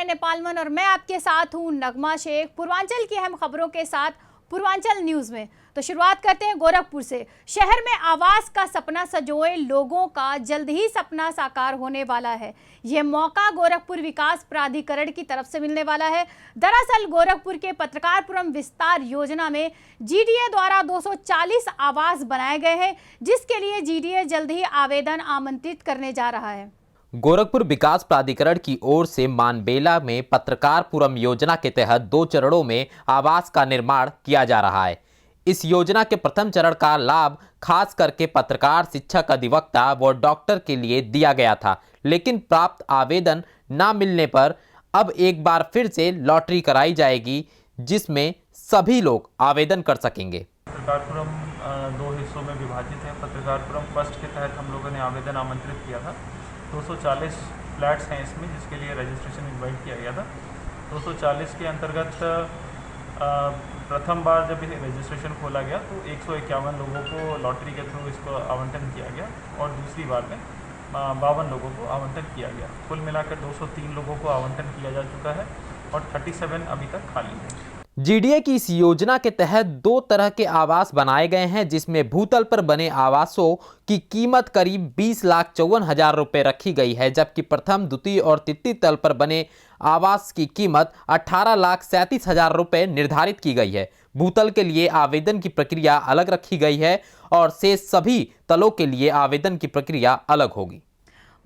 नेपालमन और मैं आपके साथ हूं नगमा शेख। पूर्वांचल की अहम खबरों के साथ पूर्वांचल न्यूज में। तो शुरुआत करते हैं गोरखपुर से। शहर में आवास का सपना संजोए लोगों का जल्द ही सपना साकार होने वाला है। यह मौका गोरखपुर विकास प्राधिकरण की तरफ से मिलने वाला है। दरअसल गोरखपुर के पत्रकारपुरम विस्तार योजना में जीडीए द्वारा 240 आवास बनाए गए हैं, जिसके लिए जीडीए जल्द ही आवेदन आमंत्रित करने जा रहा है। गोरखपुर विकास प्राधिकरण की ओर से मानबेला में पत्रकारपुरम योजना के तहत 2 चरणों में आवास का निर्माण किया जा रहा है। इस योजना के प्रथम चरण का लाभ खास करके पत्रकार, शिक्षक, अधिवक्ता व डॉक्टर के लिए दिया गया था, लेकिन प्राप्त आवेदन न मिलने पर अब एक बार फिर से लॉटरी कराई जाएगी, जिसमें सभी लोग आवेदन कर सकेंगे। पत्रकारपुरम 2 हिस्सों में विभाजित है। पत्रकारपुरम फर्स्ट के तहत हम लोगों ने आवेदन आमंत्रित किया था। 240 फ्लैट्स हैं इसमें, जिसके लिए रजिस्ट्रेशन इन्वाइट किया गया था। 240 के अंतर्गत प्रथम बार जब रजिस्ट्रेशन खोला गया तो 151 लोगों को लॉटरी के थ्रू इसको आवंटन किया गया और दूसरी बार में 52 लोगों को आवंटन किया गया। कुल मिलाकर 203 लोगों को आवंटन किया जा चुका है और 37 अभी तक खाली है। जीडीए की इस योजना के तहत 2 तरह के आवास बनाए गए हैं, जिसमें भूतल पर बने आवासों की कीमत करीब 20,54,000 रुपये रखी गई है, जबकि प्रथम, द्वितीय और तृतीय तल पर बने आवास की कीमत 18,37,000 रुपये निर्धारित की गई है। भूतल के लिए आवेदन की प्रक्रिया अलग रखी गई है और शेष सभी तलों के लिए आवेदन की प्रक्रिया अलग होगी।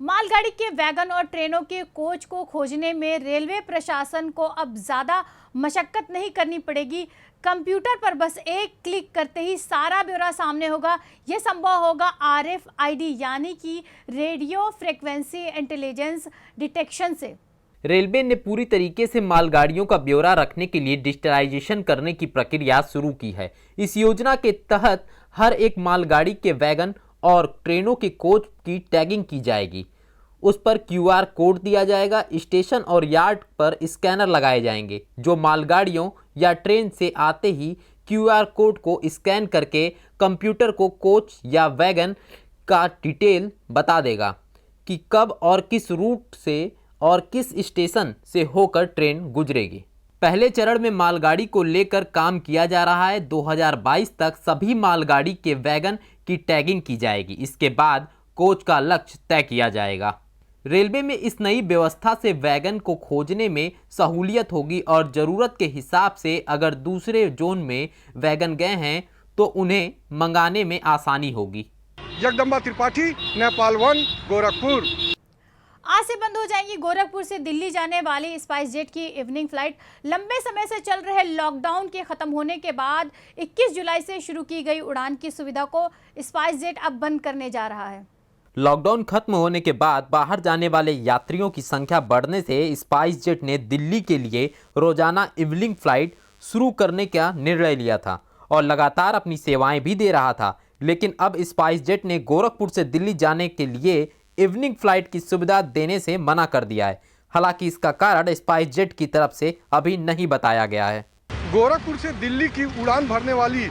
मालगाड़ी के वैगन और ट्रेनों के कोच को खोजने में रेलवे प्रशासन को अब ज़्यादा मशक्कत नहीं करनी पड़ेगी। कंप्यूटर पर बस एक क्लिक करते ही सारा ब्यौरा सामने होगा। यह संभव होगा RFID यानी कि रेडियो फ्रीक्वेंसी इंटेलिजेंस डिटेक्शन से। रेलवे ने पूरी तरीके से मालगाड़ियों का ब्यौरा रखने के लिए डिजिटलाइजेशन करने की प्रक्रिया शुरू की है। इस योजना के तहत हर एक मालगाड़ी के वैगन और ट्रेनों के कोच की टैगिंग की जाएगी। उस पर QR कोड दिया जाएगा। स्टेशन और यार्ड पर स्कैनर लगाए जाएंगे, जो मालगाड़ियों या ट्रेन से आते ही QR कोड को स्कैन करके कंप्यूटर को कोच या वैगन का डिटेल बता देगा कि कब और किस रूट से और किस स्टेशन से होकर ट्रेन गुजरेगी। पहले चरण में मालगाड़ी को लेकर काम किया जा रहा है। 2022 तक सभी मालगाड़ी के वैगन की टैगिंग की जाएगी। इसके बाद कोच का लक्ष्य तय किया जाएगा। रेलवे में इस नई व्यवस्था से वैगन को खोजने में सहूलियत होगी और ज़रूरत के हिसाब से अगर दूसरे जोन में वैगन गए हैं तो उन्हें मंगाने में आसानी होगी। जगदम्बा त्रिपाठी, नेपाल 1, गोरखपुर। आज से बंद हो जाएगी गोरखपुर से दिल्ली जाने वाली स्पाइस जेट की इवनिंग फ्लाइट। लंबे समय से चल रहे लॉकडाउन के खत्म होने के बाद 21 जुलाई से शुरू की गई उड़ान की सुविधा को स्पाइस जेट अब बंद करने जा रहा है। लॉकडाउन खत्म होने के बाद बाहर जाने वाले यात्रियों की संख्या बढ़ने से स्पाइस जेट ने दिल्ली के लिए रोजाना इवनिंग फ्लाइट शुरू करने का निर्णय लिया था और लगातार अपनी सेवाएं भी दे रहा था। लेकिन अब स्पाइस जेट ने गोरखपुर से दिल्ली जाने के लिए इवनिंग फ्लाइट की सुविधा देने से मना कर दिया है। हालांकि इसका कारण स्पाइस जेट की तरफ से अभी नहीं बताया गया है। गोरखपुर से दिल्ली की उड़ान भरने वाली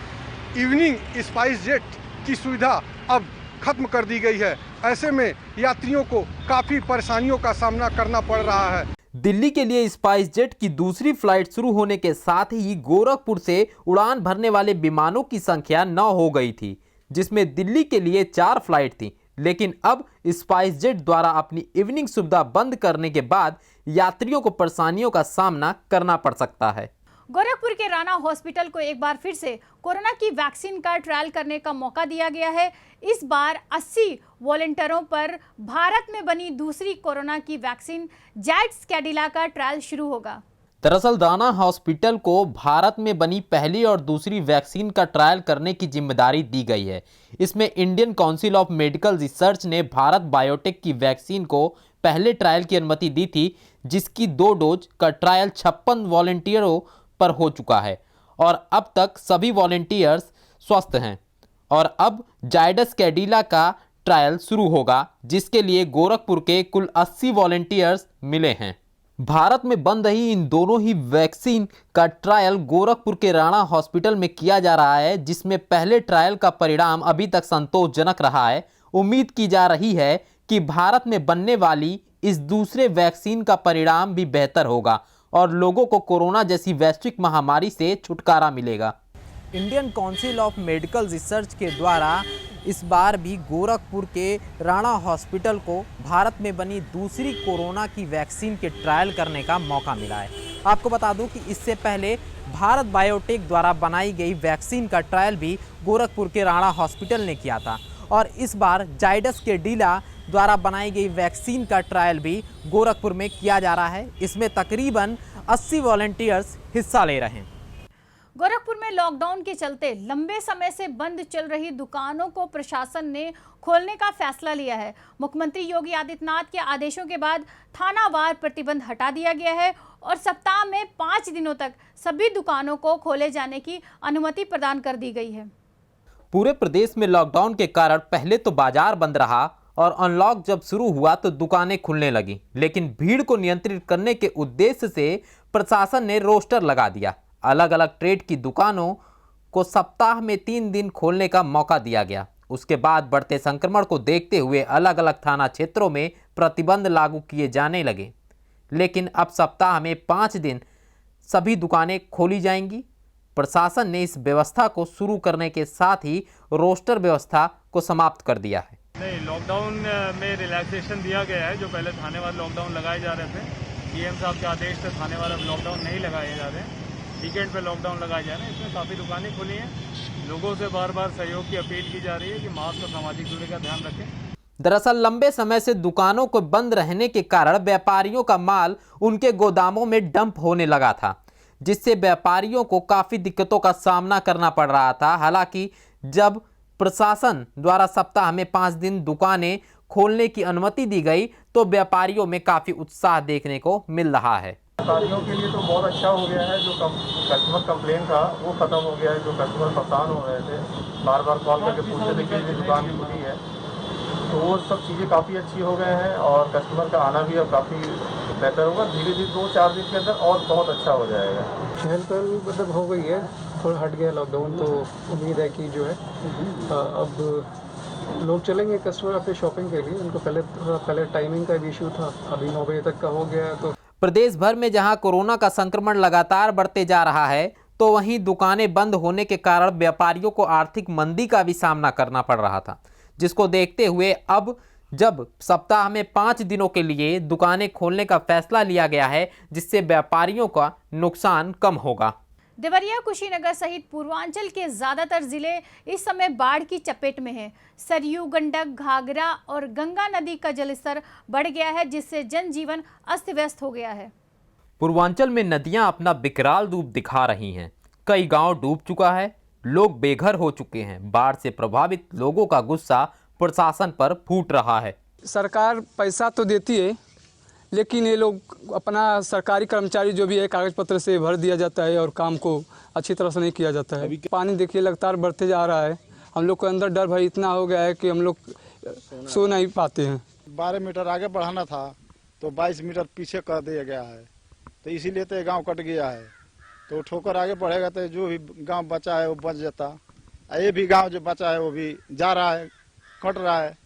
इवनिंग स्पाइस जेट की सुविधा अब खत्म कर दी गई है। ऐसे में यात्रियों को काफी परेशानियों का सामना करना पड़ रहा है। दिल्ली के लिए स्पाइस जेट की दूसरी फ्लाइट शुरू होने के साथ ही गोरखपुर से उड़ान भरने वाले विमानों की संख्या 9 हो गई थी, जिसमें दिल्ली के लिए 4 फ्लाइट थी। लेकिन अब स्पाइस जेट द्वारा अपनी इवनिंग सुविधा बंद करने के बाद यात्रियों को परेशानियों का सामना करना पड़ सकता है। गोरखपुर के राणा हॉस्पिटल को एक बार फिर से कोरोना की वैक्सीन का ट्रायल करने का मौका दिया गया है। इस बार 80 वॉलंटियरों पर भारत में बनी दूसरी कोरोना की वैक्सीन जैड्स कैडिला का ट्रायल शुरू होगा। दरअसल राणा हॉस्पिटल को भारत में बनी पहली और दूसरी वैक्सीन का ट्रायल करने की जिम्मेदारी दी गई है। इसमें Indian council of medical research ने भारत बायोटेक की वैक्सीन को पहले ट्रायल की अनुमति दी थी, जिसकी 2 डोज का ट्रायल 56 वॉलंटियरों पर हो चुका है और अब तक सभी वॉलंटियर्स स्वस्थ हैं। और अब जायडस कैडिला का ट्रायल शुरू होगा, जिसके लिए गोरखपुर के कुल 80 वॉलंटियर्स मिले हैं। भारत में बन रही इन दोनों ही वैक्सीन का ट्रायल गोरखपुर के राणा हॉस्पिटल में किया जा रहा है, जिसमें पहले ट्रायल का परिणाम अभी तक संतोषजनक रहा है। उम्मीद की जा रही है कि भारत में बनने वाली इस दूसरे वैक्सीन का परिणाम भी बेहतर होगा और लोगों को कोरोना जैसी वैश्विक महामारी से छुटकारा मिलेगा। Indian council of medical research के द्वारा इस बार भी गोरखपुर के राणा हॉस्पिटल को भारत में बनी दूसरी कोरोना की वैक्सीन के ट्रायल करने का मौका मिला है। आपको बता दूं कि इससे पहले भारत बायोटेक द्वारा बनाई गई वैक्सीन का ट्रायल भी गोरखपुर के राणा हॉस्पिटल ने किया था और इस बार जाइडस के डीला द्वारा बनाई गई वैक्सीन का ट्रायल भी गोरखपुर में किया जा रहा है। इसमें तकरीबन 80 वॉलंटियर्स हिस्सा ले रहे हैं। गोरखपुर में लॉकडाउन के चलते लंबे समय से बंद चल रही दुकानों को प्रशासन ने खोलने का फैसला लिया है। मुख्यमंत्री योगी आदित्यनाथ के आदेशों के बाद थानावार प्रतिबंध हटा दिया गया है और सप्ताह में 5 दिनों तक सभी दुकानों को खोले जाने की अनुमति प्रदान कर दी गई है। पूरे प्रदेश में लॉकडाउन के कारण पहले तो बाजार बंद रहा और अनलॉक जब शुरू हुआ तो दुकानें खुलने लगी, लेकिन भीड़ को नियंत्रित करने के उद्देश्य से प्रशासन ने रोस्टर लगा दिया। अलग अलग ट्रेड की दुकानों को सप्ताह में 3 दिन खोलने का मौका दिया गया। उसके बाद बढ़ते संक्रमण को देखते हुए अलग अलग थाना क्षेत्रों में प्रतिबंध लागू किए जाने लगे, लेकिन अब सप्ताह में 5 दिन सभी दुकानें खोली जाएंगी। प्रशासन ने इस व्यवस्था को शुरू करने के साथ ही रोस्टर व्यवस्था को समाप्त कर दिया है। नहीं, लॉकडाउन में रिलैक्सेशन दिया गया है। जो पहले थानेवार लॉकडाउन लगाए जा रहे थे, डीएम साहब के आदेश से थानेवार अब लॉकडाउन नहीं लगाए जा रहे हैं, वीकेंड पे लॉकडाउन लगाए जा रहे हैं। इसमें काफ़ी दुकानें खुली हैं। लोगों से बार बार सहयोग की अपील की जा रही है कि मास्क और सामाजिक दूरी का ध्यान रखें। दरअसल लंबे समय से दुकानों को बंद रहने के कारण व्यापारियों का माल उनके गोदामों में डंप होने लगा था, जिससे व्यापारियों को काफ़ी दिक्कतों का सामना करना पड़ रहा था। हालांकि जब प्रशासन द्वारा सप्ताह में 5 दिन दुकानें खोलने की अनुमति दी गई तो व्यापारियों में काफ़ी उत्साह देखने को मिल रहा है। व्यापारियों के लिए तो बहुत अच्छा हो गया है। जो कस्टमर कंप्लेन था वो खत्म हो गया है। जो कस्टमर परेशान हो रहे थे, बार बार कॉल करके पूछते थे कि दुकान खुली है, तो वो सब चीज़ें काफ़ी अच्छी हो गए हैं और कस्टमर का आना भी अब काफ़ी बेहतर होगा। धीरे धीरे 2-4 दिन के अंदर और बहुत अच्छा हो जाएगा। चहल पहल मतलब हो गई है, थोड़ा हट गया लॉकडाउन, तो उम्मीद है कि जो है अब लोग चलेंगे कस्टमर अपने शॉपिंग के लिए। उनको पहले टाइमिंग का भी इशू था, अभी 9 बजे तक का हो गया है। तो प्रदेश भर में जहां कोरोना का संक्रमण लगातार बढ़ते जा रहा है, तो वहीं दुकानें बंद होने के कारण व्यापारियों को आर्थिक मंदी का भी सामना करना पड़ रहा था, जिसको देखते हुए अब जब सप्ताह में 5 दिनों के लिए दुकानें खोलने का फैसला लिया गया है, जिससे व्यापारियों का नुकसान कम होगा। देवरिया, कुशीनगर सहित पूर्वांचल के ज्यादातर जिले इस समय बाढ़ की चपेट में हैं। सरयू, गंडक, घाघरा और गंगा नदी का जलस्तर बढ़ गया है, जिससे जनजीवन अस्त व्यस्त हो गया है। पूर्वांचल में नदियां अपना विकराल रूप दिखा रही हैं। कई गांव डूब चुका है, लोग बेघर हो चुके हैं। बाढ़ से प्रभावित लोगों का गुस्सा प्रशासन पर फूट रहा है। सरकार पैसा तो देती है, लेकिन ये लोग अपना सरकारी कर्मचारी जो भी है कागज पत्र से भर दिया जाता है और काम को अच्छी तरह से नहीं किया जाता है। पानी देखिए लगातार बढ़ते जा रहा है। हम लोग को अंदर डर भय इतना हो गया है कि हम लोग सो नहीं पाते हैं। 12 मीटर आगे बढ़ाना था तो 22 मीटर पीछे कर दिया गया है, तो इसीलिए तो ये गाँव कट गया है। तो ठोकर आगे बढ़ेगा तो जो भी गाँव बचा है वो बच जाता। ये भी गाँव जो बचा है वो भी जा रहा है, कट रहा है।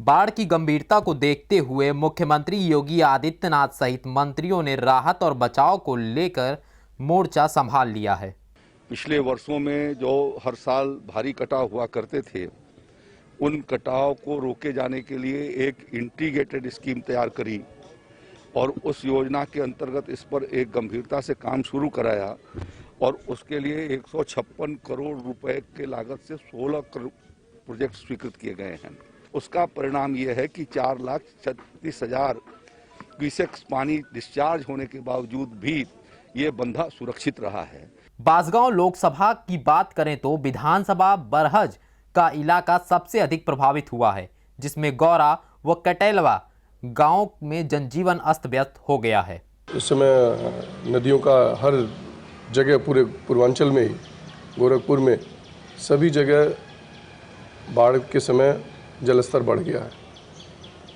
बाढ़ की गंभीरता को देखते हुए मुख्यमंत्री योगी आदित्यनाथ सहित मंत्रियों ने राहत और बचाव को लेकर मोर्चा संभाल लिया है। पिछले वर्षों में जो हर साल भारी कटाव हुआ करते थे, उन कटाव को रोके जाने के लिए एक इंटीग्रेटेड स्कीम तैयार करी और उस योजना के अंतर्गत इस पर एक गंभीरता से काम शुरू कराया और उसके लिए 156 करोड़ रुपए के लागत से 16 प्रोजेक्ट स्वीकृत किए गए हैं। उसका परिणाम यह है कि 4,36,000 क्यूसेक पानी डिस्चार्ज होने के बावजूद भी ये बंधा सुरक्षित रहा है। बांसगांव लोकसभा की बात करें तो विधानसभा बरहज का इलाका सबसे अधिक प्रभावित हुआ है, जिसमें गौरा व कटेलवा गांव में जनजीवन अस्त व्यस्त हो गया है। इस समय नदियों का हर जगह पूरे पूर्वांचल में ही, गोरखपुर में सभी जगह बाढ़ के समय जलस्तर बढ़ गया है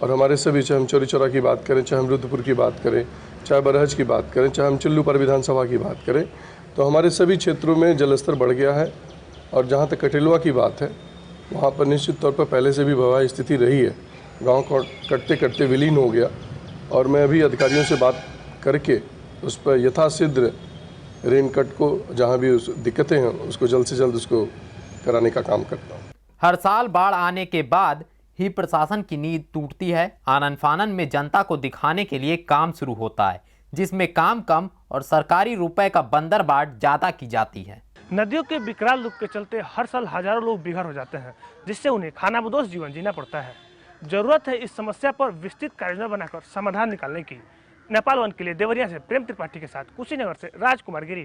और हमारे सभी, चाहे हम चौरी चौरा की बात करें, चाहे हम रुद्रपुर की बात करें, चाहे बरहज की बात करें, चाहे हम चिल्लूपर विधानसभा की बात करें, तो हमारे सभी क्षेत्रों में जलस्तर बढ़ गया है। और जहाँ तक कटेलवा की बात है, वहाँ पर निश्चित तौर पर पहले से भी भयावह स्थिति रही है। गांव कटते कटते विलीन हो गया और मैं अभी अधिकारियों से बात करके उस पर यथासिद्ध रेन कट को जहाँ भी दिक्कतें हैं उसको जल्द से जल्द उसको कराने का काम करता हूँ। हर साल बाढ़ आने के बाद ही प्रशासन की नींद टूटती है। आनन फानन में जनता को दिखाने के लिए काम शुरू होता है, जिसमें काम कम और सरकारी रुपए का बंदरबाट ज्यादा की जाती है। नदियों के विकराल रूप के चलते हर साल हजारों लोग बेघर हो जाते हैं, जिससे उन्हें खानाबदोश जीवन जीना पड़ता है। जरूरत है इस समस्या पर विस्तृत कार्ययोजना बनाकर समाधान निकालने की। नेपाल वन के लिए देवरिया से प्रेम त्रिपाठी के साथ कुशीनगर से राजकुमार गिरी।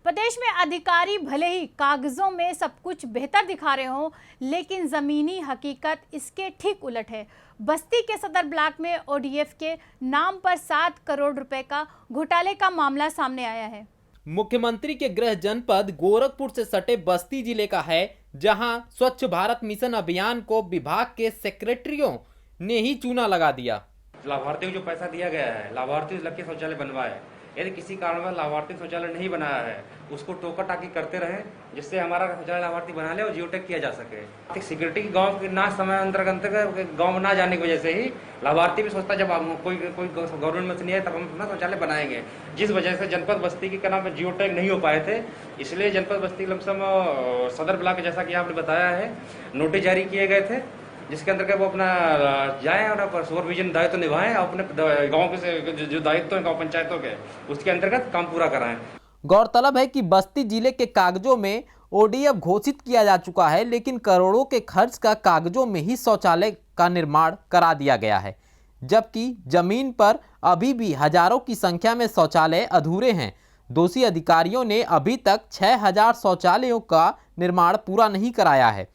प्रदेश में अधिकारी भले ही कागजों में सब कुछ बेहतर दिखा रहे हों, लेकिन जमीनी हकीकत इसके ठीक उलट है। बस्ती के सदर ब्लॉक में ओडीएफ के नाम पर 7 करोड़ रुपए का घोटाले का मामला सामने आया है। मुख्यमंत्री के गृह जनपद गोरखपुर से सटे बस्ती जिले का है, जहां स्वच्छ भारत मिशन अभियान को विभाग के सेक्रेटरियों ने ही चूना लगा दिया। लाभार्थी को जो पैसा दिया गया है, लाभार्थी लक्ष्य शौचालय बनवाए। यदि किसी कारणवश लाभार्थी शौचालय नहीं बनाया है, उसको टोका टाकी करते रहे, जिससे हमारा शौचालय लाभार्थी बना ले और जियोटैग किया जा सके। सिक्योरिटी की गांव के ना समय अंतर्गत गांव में ना जाने की वजह से ही लाभार्थी भी सोचता जब कोई गवर्नमेंट में से नहीं है तब हम अपना शौचालय बनाएंगे। जिस वजह से जनपद बस्ती के नाम पे जियोटैग नहीं हो पाए थे, इसलिए जनपद बस्ती लमसम सदर ब्लॉक जैसा कि आपने बताया है नोटिस जारी किए गए थे, जिसके अंतर्गत वो अपना जाएं और सुपरविजन दायित्व निभाएं और अपने गांव के जो दायित्व है गांव पंचायतों के उसके अंतर्गत काम पूरा कराएं। गौरतलब है कि बस्ती जिले के कागजों में ओडीएफ घोषित किया जा चुका है, लेकिन करोड़ों के खर्च का कागजों में ही शौचालय का निर्माण करा दिया गया है, जबकि जमीन पर अभी भी हजारों की संख्या में शौचालय अधूरे हैं। दोषी अधिकारियों ने अभी तक 6000 शौचालयों का निर्माण पूरा नहीं कराया है,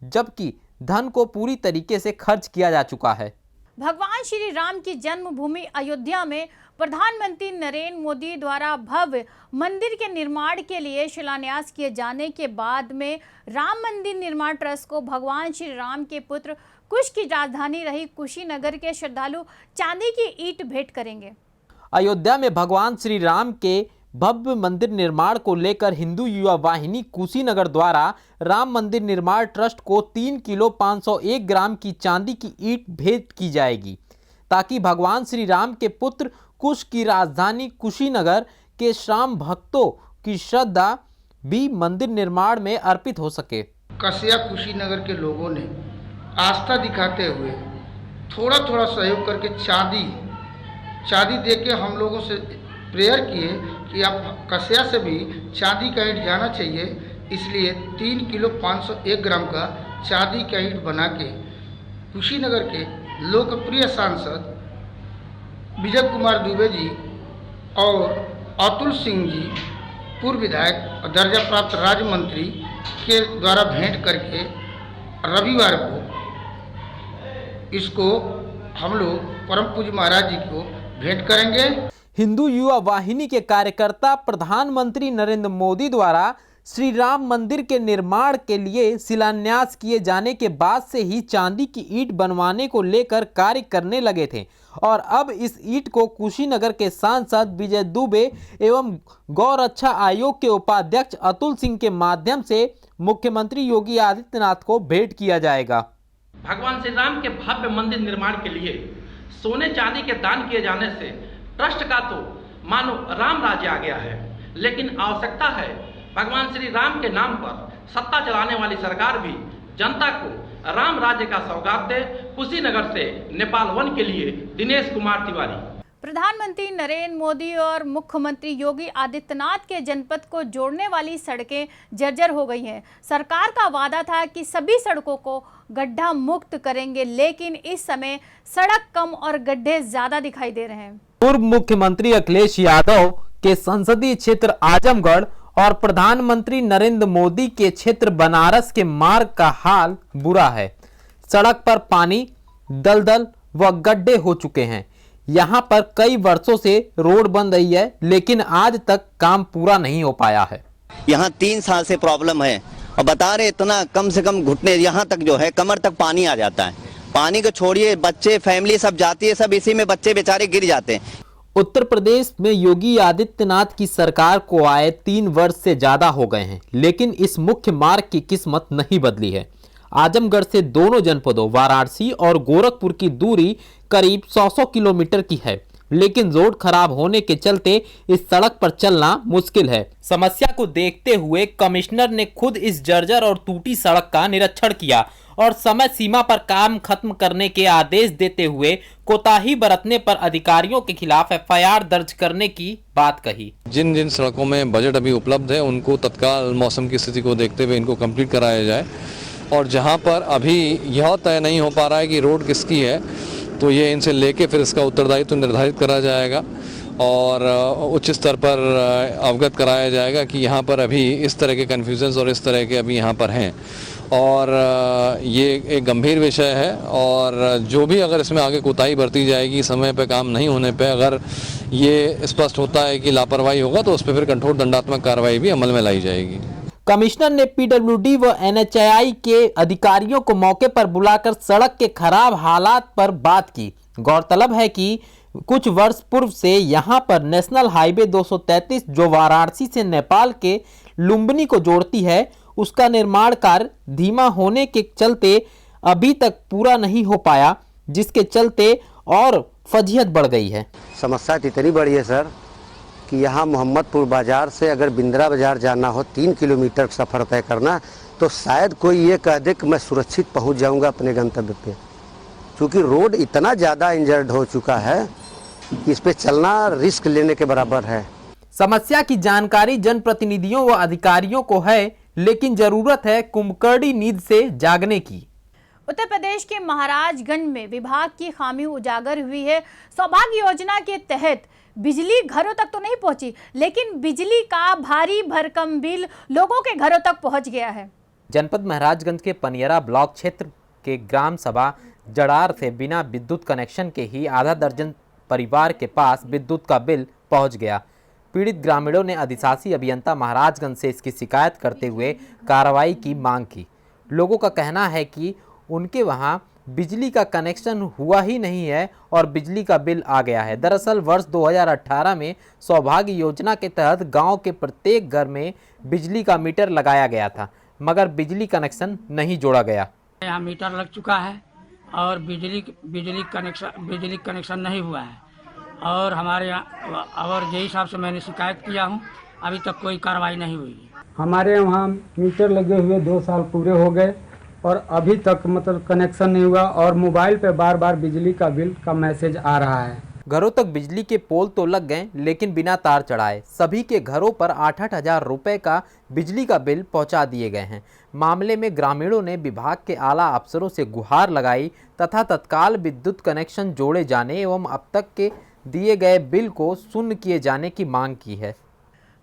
जबकि धन को पूरी तरीके से खर्च किया जा चुका है। भगवान श्री राम की जन्मभूमि अयोध्या में प्रधानमंत्री नरेंद्र मोदी द्वारा भव्य मंदिर के निर्माण के लिए शिलान्यास किए जाने के बाद में राम मंदिर निर्माण ट्रस्ट को भगवान श्री राम के पुत्र कुश की राजधानी रही कुशीनगर के श्रद्धालु चांदी की ईंट भेंट करेंगे। अयोध्या में भगवान श्री राम के भव्य मंदिर निर्माण को लेकर हिंदू युवा वाहिनी कुशीनगर द्वारा राम मंदिर निर्माण ट्रस्ट को 3 किलो 501 ग्राम की चांदी की ईंट भेंट की जाएगी, ताकि भगवान श्री राम के पुत्र कुश की राजधानी कुशीनगर के श्राम भक्तों की श्रद्धा भी मंदिर निर्माण में अर्पित हो सके। कसिया कुशीनगर के लोगों ने आस्था दिखाते हुए थोड़ा थोड़ा सहयोग करके चांदी दे के हम लोगों से प्रेयर किए कि आप कसिया से भी चांदी का ईंट जाना चाहिए, इसलिए 3 किलो 501 ग्राम का चांदी का ईंट बना के कुशीनगर के लोकप्रिय सांसद विजय कुमार दुबे जी और अतुल सिंह जी पूर्व विधायक और दर्जा प्राप्त राज्य मंत्री के द्वारा भेंट करके रविवार को इसको हम लोग परम पूज्य महाराज जी को भेंट करेंगे। हिंदू युवा वाहिनी के कार्यकर्ता प्रधानमंत्री नरेंद्र मोदी द्वारा श्री राम मंदिर के निर्माण के लिए शिलान्यास किए जाने के बाद से ही चांदी की ईंट बनवाने को लेकर कार्य करने लगे थे, और अब इस ईंट को कुशीनगर के सांसद विजय दुबे एवं गौ रक्षा आयोग के उपाध्यक्ष अतुल सिंह के माध्यम से मुख्यमंत्री योगी आदित्यनाथ को भेंट किया जाएगा। भगवान श्री राम के भव्य मंदिर निर्माण के लिए सोने चांदी के दान किए जाने से ट्रस्ट का तो मानो राम राज्य आ गया है, लेकिन आवश्यकता है भगवान श्री राम के नाम पर सत्ता चलाने वाली सरकार भी जनता को राम राज्य का सौगात दे। कुशीनगर से नेपाल वन के लिए दिनेश कुमार तिवारी। प्रधानमंत्री नरेंद्र मोदी और मुख्यमंत्री योगी आदित्यनाथ के जनपद को जोड़ने वाली सड़कें जर्जर हो गई हैं। सरकार का वादा था कि सभी सड़कों को गड्ढा मुक्त करेंगे, लेकिन इस समय सड़क कम और गड्ढे ज्यादा दिखाई दे रहे हैं। पूर्व मुख्यमंत्री अखिलेश यादव के संसदीय क्षेत्र आजमगढ़ और प्रधानमंत्री नरेंद्र मोदी के क्षेत्र बनारस के मार्ग का हाल बुरा है। सड़क पर पानी, दलदल व गड्ढे हो चुके हैं। यहाँ पर कई वर्षों से रोड बन रही है, लेकिन आज तक काम पूरा नहीं हो पाया है। यहाँ 3 साल से प्रॉब्लम है और बता रहे इतना कम से कम घुटने यहाँ तक जो है कमर तक पानी आ जाता है। पानी को छोड़िए, बच्चे फैमिली सब जाती है, सब इसी में बच्चे बेचारे गिर जाते हैं। उत्तर प्रदेश में योगी आदित्यनाथ की सरकार को आए 3 वर्ष से ज्यादा हो गए हैं, लेकिन इस मुख्य मार्ग की किस्मत नहीं बदली है। आजमगढ़ से दोनों जनपदों वाराणसी और गोरखपुर की दूरी करीब 100 किलोमीटर की है, लेकिन रोड खराब होने के चलते इस सड़क पर चलना मुश्किल है। समस्या को देखते हुए कमिश्नर ने खुद इस जर्जर और टूटी सड़क का निरीक्षण किया और समय सीमा पर काम खत्म करने के आदेश देते हुए कोताही बरतने पर अधिकारियों के खिलाफ एफआईआर दर्ज करने की बात कही। जिन जिन सड़कों में बजट अभी उपलब्ध है उनको तत्काल मौसम की स्थिति को देखते हुए इनको कंप्लीट कराया जाए, और जहां पर अभी यह तय नहीं हो पा रहा है कि रोड किसकी है तो ये इनसे लेके फिर इसका उत्तरदायित्व निर्धारित करा जाएगा और उच्च स्तर पर अवगत कराया जाएगा कि यहाँ पर अभी इस तरह के कन्फ्यूजन्स और इस तरह के अभी यहाँ पर हैं, और ये एक गंभीर विषय है। और जो भी अगर इसमें आगे कोताही बरती जाएगी, समय पे काम नहीं होने पे अगर ये स्पष्ट होता है कि लापरवाही होगा तो उस पर फिर कठोर दंडात्मक कार्रवाई भी अमल में लाई जाएगी। कमिश्नर ने पीडब्ल्यूडी व एनएचएआई के अधिकारियों को मौके पर बुलाकर सड़क के खराब हालात पर बात की। गौरतलब है कि कुछ वर्ष पूर्व से यहां पर नेशनल हाईवे 233 जो वाराणसी से नेपाल के लुम्बिनी को जोड़ती है, उसका निर्माण कार्य धीमा होने के चलते अभी तक पूरा नहीं हो पाया, जिसके चलते और फजीहत बढ़ गई है। समस्या इतनी बड़ी है सर कि यहाँ मोहम्मदपुर बाजार से अगर बिंद्रा बाजार जाना हो 3 किलोमीटर सफ़र तय करना, तो शायद कोई ये कह दे कि मैं सुरक्षित पहुँच जाऊँगा अपने गंतव्य पे, क्योंकि रोड इतना ज़्यादा इंजर्ड हो चुका है कि इस पे चलना रिस्क लेने के बराबर है। समस्या की जानकारी जनप्रतिनिधियों व अधिकारियों को है, लेकिन जरूरत है कुंभकर्णी नींद से जागने की। उत्तर प्रदेश के महाराजगंज में विभाग की खामी उजागर हुई है। सौभाग्य योजना के तहत बिजली घरों तक तो नहीं पहुंची, लेकिन बिजली का भारी भरकम बिल लोगों के घरों तक पहुंच गया है। जनपद महाराजगंज के पनियरा ब्लॉक क्षेत्र के ग्राम सभा जड़ार से बिना विद्युत कनेक्शन के ही आधा दर्जन परिवार के पास विद्युत का बिल पहुंच गया। पीड़ित ग्रामीणों ने अधिशासी अभियंता महाराजगंज से इसकी शिकायत करते हुए कार्रवाई की मांग की। लोगों का कहना है कि उनके वहां बिजली का कनेक्शन हुआ ही नहीं है और बिजली का बिल आ गया है। दरअसल वर्ष 2018 में सौभाग्य योजना के तहत गांव के प्रत्येक घर में बिजली का मीटर लगाया गया था, मगर बिजली कनेक्शन नहीं जोड़ा गया। यहाँ मीटर लग चुका है और बिजली कनेक्शन नहीं हुआ है, और हमारे यहाँ और यही हिसाब से मैंने शिकायत किया हूँ, अभी तक कोई कार्रवाई नहीं हुई है। हमारे वहाँ मीटर लगे हुए 2 साल पूरे हो गए और अभी तक मतलब कनेक्शन नहीं हुआ, और मोबाइल पे बार बार बिजली का बिल का मैसेज आ रहा है। घरों तक बिजली के पोल तो लग गए, लेकिन बिना तार चढ़ाए सभी के घरों पर 8-8 हजार रुपए का बिजली का बिल पहुंचा दिए गए हैं। मामले में ग्रामीणों ने विभाग के आला अफसरों से गुहार लगाई तथा तत्काल विद्युत कनेक्शन जोड़े जाने एवं अब तक के दिए गए बिल को शून्य किए जाने की मांग की है।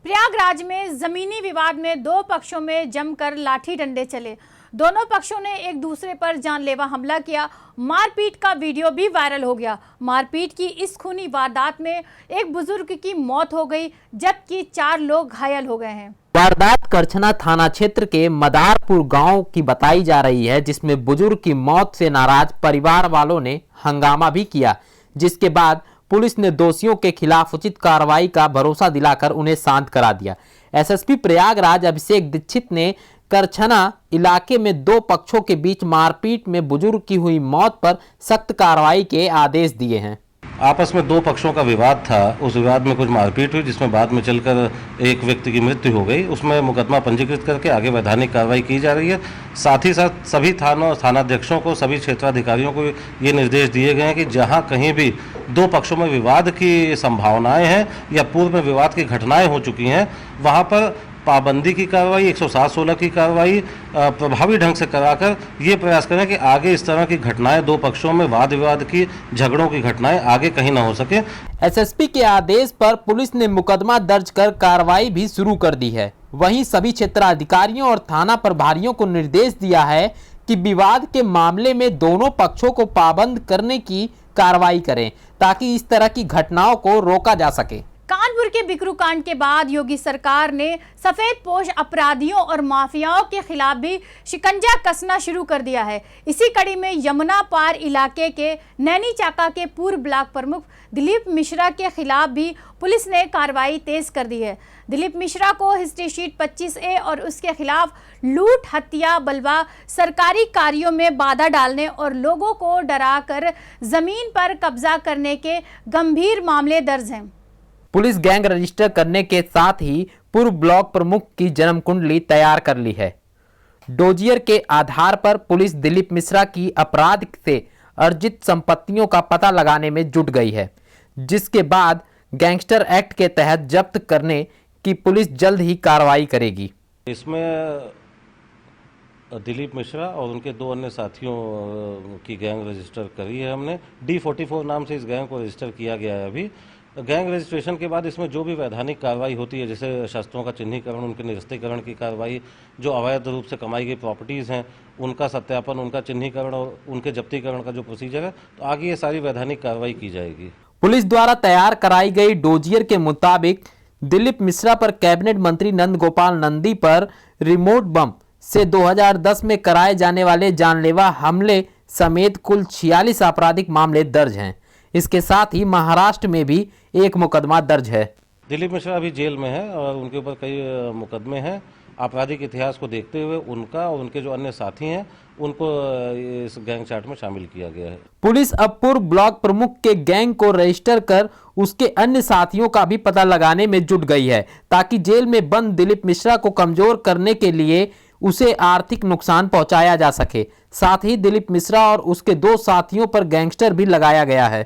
प्रयागराज में जमीनी विवाद में 2 पक्षों में जमकर लाठी डंडे चले। दोनों पक्षों ने एक दूसरे पर जानलेवा हमला किया। मारपीट का वीडियो भी वायरल हो गया। मारपीट की इस खूनी वारदात में एक बुजुर्ग की मौत हो गई, जबकि 4 लोग घायल हो गए हैं। वारदात करछना थाना क्षेत्र के मदारपुर गांव की बताई जा रही है, जिसमें बुजुर्ग की मौत से नाराज परिवार वालों ने हंगामा भी किया, जिसके बाद पुलिस ने दोषियों के खिलाफ उचित कार्रवाई का भरोसा दिलाकर उन्हें शांत करा दिया। एसएसपी प्रयागराज अभिषेक दीक्षित ने करछना इलाके में 2 पक्षों के बीच मारपीट में बुजुर्ग की हुई मौत पर सख्त कार्रवाई के आदेश दिए हैं। आपस में 2 पक्षों का विवाद था, उस विवाद में कुछ मारपीट हुई, जिसमें बाद में चलकर एक व्यक्ति की मृत्यु हो गई। उसमें मुकदमा पंजीकृत करके आगे वैधानिक कार्रवाई की जा रही है। साथ ही साथ सभी थानाध्यक्षों को, सभी क्षेत्राधिकारियों को ये निर्देश दिए गए हैं कि जहां कहीं भी 2 पक्षों में विवाद की संभावनाएं हैं या पूर्व में विवाद की घटनाएं हो चुकी हैं, वहां पर पाबंदी की कार्रवाई 107-16 की कार्रवाई प्रभावी ढंग से कराकर ये प्रयास करें कि आगे इस तरह की घटनाएं 2 पक्षों में वाद विवाद की, झगड़ों की घटनाएं आगे कहीं ना हो सके। एसएसपी के आदेश पर पुलिस ने मुकदमा दर्ज कर कार्रवाई भी शुरू कर दी है। वहीं सभी क्षेत्राधिकारियों और थाना प्रभारियों को निर्देश दिया है कि विवाद के मामले में दोनों पक्षों को पाबंद करने की कार्रवाई करें, ताकि इस तरह की घटनाओं को रोका जा सके। कानपुर भागलपुर के बिकरू कांड के बाद योगी सरकार ने सफेद पोश अपराधियों और माफियाओं के खिलाफ भी शिकंजा कसना शुरू कर दिया है। इसी कड़ी में यमुना पार इलाके के नैनी चाका के पूर्व ब्लॉक प्रमुख दिलीप मिश्रा के खिलाफ भी पुलिस ने कार्रवाई तेज कर दी है। दिलीप मिश्रा को हिस्ट्री शीट 25A और उसके खिलाफ लूट, हत्या, बलवा, सरकारी कार्यों में बाधा डालने और लोगों को डराकर जमीन पर कब्जा करने के गंभीर मामले दर्ज हैं। पुलिस गैंग रजिस्टर करने के साथ ही पूर्व ब्लॉक प्रमुख की जन्म कुंडली तैयार कर ली है। डोजियर के आधार पर पुलिस दिलीप मिश्रा की अपराध से अर्जित संपत्तियों का पता लगाने में जुट गई है, जिसके बाद गैंगस्टर एक्ट के तहत जब्त करने की पुलिस जल्द ही कार्रवाई करेगी। इसमें दिलीप मिश्रा और उनके 2 अन्य साथियों की गैंग रजिस्टर करी है हमने। D44 नाम से इस गैंग को रजिस्टर किया गया है। अभी गैंग रजिस्ट्रेशन के बाद इसमें जो भी वैधानिक कार्रवाई होती है, जैसे शस्त्रों का चिन्हीकरण, उनके निरस्तीकरण की कार्रवाई, जो अवैध रूप से कमाई गई प्रॉपर्टीज़ हैं उनका सत्यापन, उनका चिन्हीकरण और उनके जब्तीकरण का जो प्रोसीजर है, तो आगे ये सारी वैधानिक कार्रवाई की जाएगी। पुलिस द्वारा तैयार कराई गई डोजियर के मुताबिक दिलीप मिश्रा पर कैबिनेट मंत्री नंद गोपाल नंदी पर रिमोट बम से 2010 में कराए जाने वाले जानलेवा हमले समेत कुल 46 आपराधिक मामले दर्ज हैं। इसके साथ ही महाराष्ट्र में भी एक मुकदमा दर्ज है। दिलीप मिश्रा अभी जेल में है और उनके ऊपर कई मुकदमे हैं। आपराधिक इतिहास को देखते हुए उनका और उनके जो अन्य साथी हैं उनको इस गैंग चार्ट में शामिल किया गया है। पुलिस अब पूर्व ब्लॉक प्रमुख के गैंग को रजिस्टर कर उसके अन्य साथियों का भी पता लगाने में जुट गई है, ताकि जेल में बंद दिलीप मिश्रा को कमजोर करने के लिए उसे आर्थिक नुकसान पहुंचाया जा सके। साथ ही दिलीप मिश्रा और उसके 2 साथियों पर गैंगस्टर भी लगाया गया है।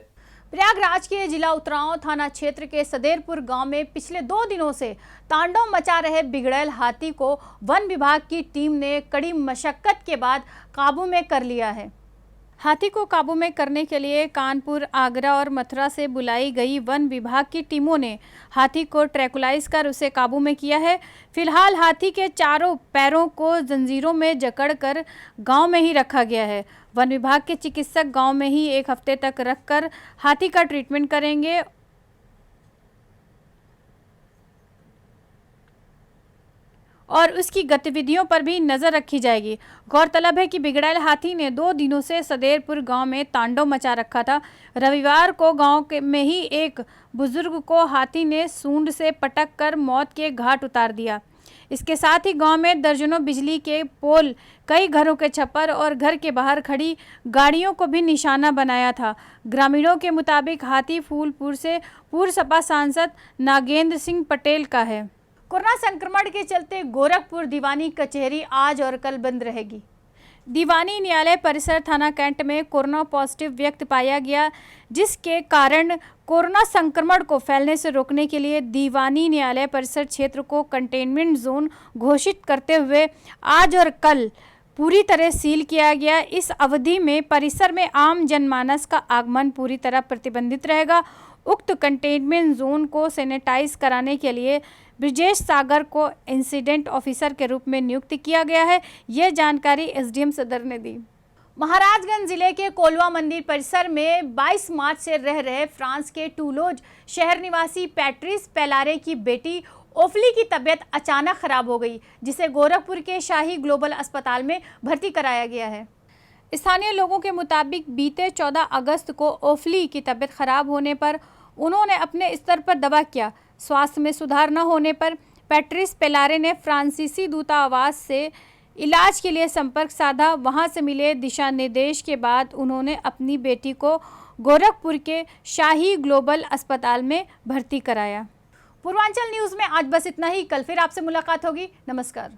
प्रयागराज के जिला उतराव थाना क्षेत्र के सदेरपुर गांव में पिछले 2 दिनों से तांडव मचा रहे बिगड़ैल हाथी को वन विभाग की टीम ने कड़ी मशक्कत के बाद काबू में कर लिया है। हाथी को काबू में करने के लिए कानपुर, आगरा और मथुरा से बुलाई गई वन विभाग की टीमों ने हाथी को ट्रैकुलाइज कर उसे काबू में किया है। फिलहाल हाथी के चारों पैरों को जंजीरों में जकड़कर गांव में ही रखा गया है। वन विभाग के चिकित्सक गांव में ही 1 हफ्ते तक रखकर हाथी का ट्रीटमेंट करेंगे और उसकी गतिविधियों पर भी नजर रखी जाएगी। गौरतलब है कि बिगड़ैल हाथी ने 2 दिनों से सदेरपुर गांव में तांडव मचा रखा था। रविवार को गांव में ही एक बुजुर्ग को हाथी ने सूंड से पटक कर मौत के घाट उतार दिया। इसके साथ ही गांव में दर्जनों बिजली के पोल, कई घरों के छप्पर और घर के बाहर खड़ी गाड़ियों को भी निशाना बनाया था। ग्रामीणों के मुताबिक हाथी फूलपुर से पूर्व सपा सांसद नागेंद्र सिंह पटेल का है। कोरोना संक्रमण के चलते गोरखपुर दीवानी कचहरी आज और कल बंद रहेगी। दीवानी न्यायालय परिसर थाना कैंट में कोरोना पॉजिटिव व्यक्ति पाया गया, जिसके कारण कोरोना संक्रमण को फैलने से रोकने के लिए दीवानी न्यायालय परिसर क्षेत्र को कंटेनमेंट जोन घोषित करते हुए आज और कल पूरी तरह सील किया गया। इस अवधि में परिसर में आम जनमानस का आगमन पूरी तरह प्रतिबंधित रहेगा। उक्त कंटेनमेंट जोन को सैनिटाइज कराने के लिए ब्रिजेश सागर को इंसिडेंट ऑफिसर के रूप में नियुक्त किया गया है। यह जानकारी एसडीएम सदर ने दी। महाराजगंज जिले के कोलवा मंदिर परिसर में 22 मार्च से रह रहे फ्रांस के टूलोज शहर निवासी पैट्रिस पेलारे की बेटी ओफली की तबीयत अचानक खराब हो गई, जिसे गोरखपुर के शाही ग्लोबल अस्पताल में भर्ती कराया गया है। स्थानीय लोगों के मुताबिक बीते 14 अगस्त को ओफली की तबीयत खराब होने पर उन्होंने अपने स्तर पर दवा किया। स्वास्थ्य में सुधार न होने पर पैट्रिस पेलारे ने फ्रांसीसी दूतावास से इलाज के लिए संपर्क साधा। वहां से मिले दिशा निर्देश के बाद उन्होंने अपनी बेटी को गोरखपुर के शाही ग्लोबल अस्पताल में भर्ती कराया। पूर्वांचल न्यूज़ में आज बस इतना ही। कल फिर आपसे मुलाकात होगी। नमस्कार।